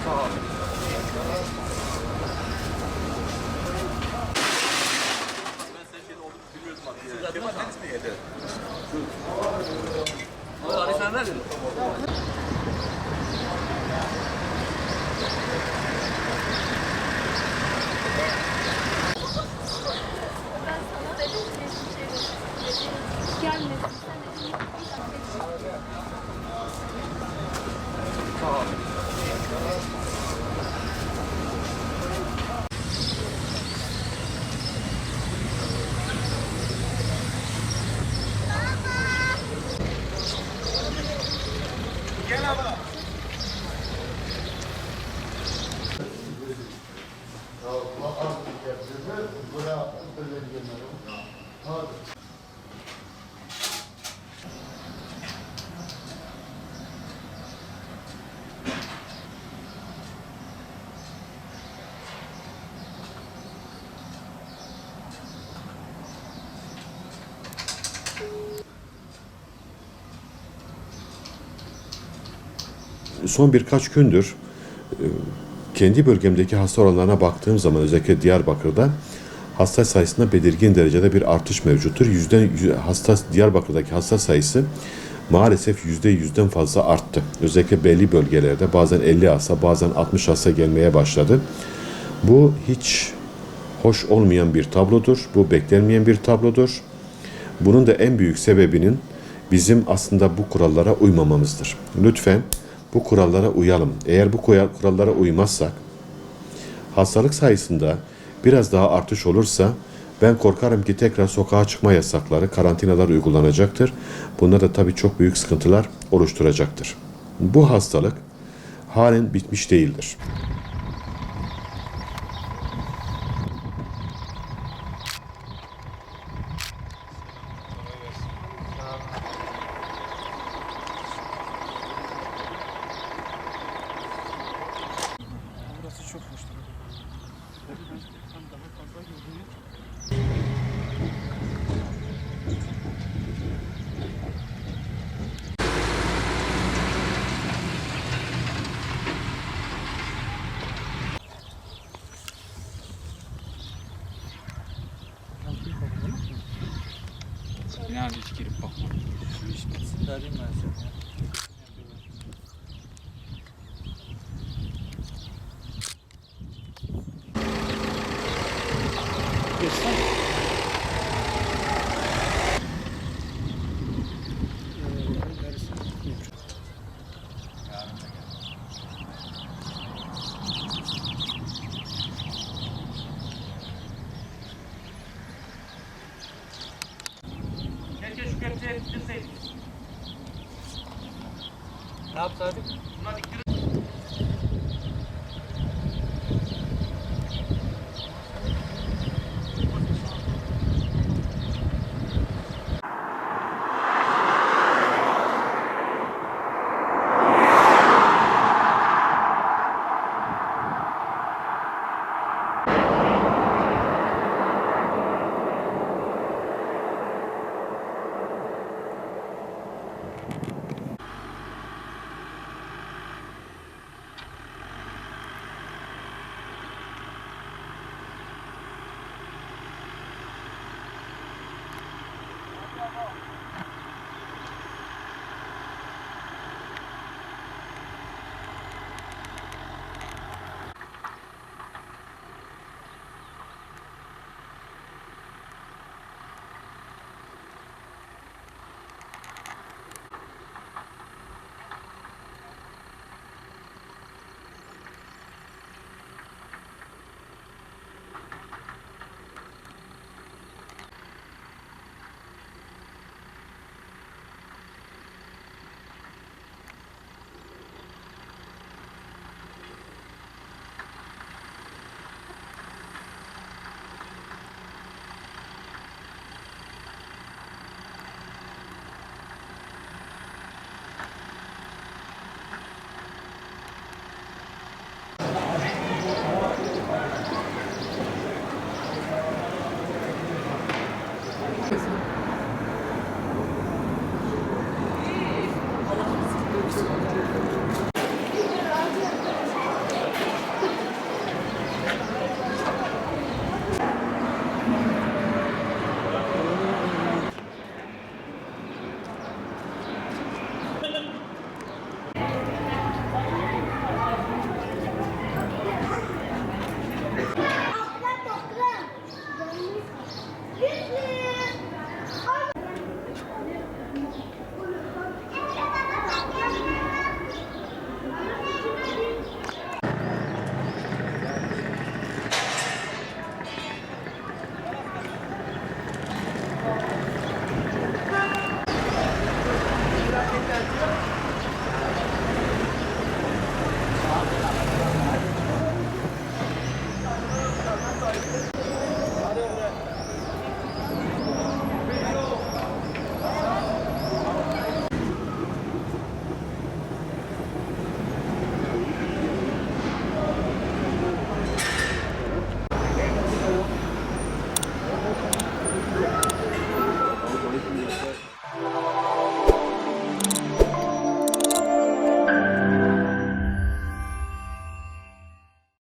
Sağ ol. Ben senin şeyde olduğunu bilmiyordum abi. Kemal tenis mi yedi? Ali sen neredin? Sağ ol. Gel abla. Son birkaç gündür kendi bölgemdeki hasta oranlarına baktığım zaman özellikle Diyarbakır'da hasta sayısında belirgin derecede bir artış mevcuttur. Diyarbakır'daki hasta sayısı maalesef %100'den fazla arttı. Özellikle belli bölgelerde bazen 50 hasta, bazen 60 hasta gelmeye başladı. Bu hiç hoş olmayan bir tablodur. Bu beklenmeyen bir tablodur. Bunun da en büyük sebebinin bizim aslında bu kurallara uymamamızdır. Lütfen bu kurallara uyalım. Eğer bu kurallara uymazsak, hastalık sayısında biraz daha artış olursa ben korkarım ki tekrar sokağa çıkma yasakları, karantinalar uygulanacaktır. Bunlar da tabii çok büyük sıkıntılar oluşturacaktır. Bu hastalık halen bitmiş değildir. Burası çok hoş. Yani hiç girip bakma. Şu iş bitsin de arayayım ben seni. Geçsen. Keşke şu kepçeye ittirseydik. Ne yapsaydık? Buna diktirir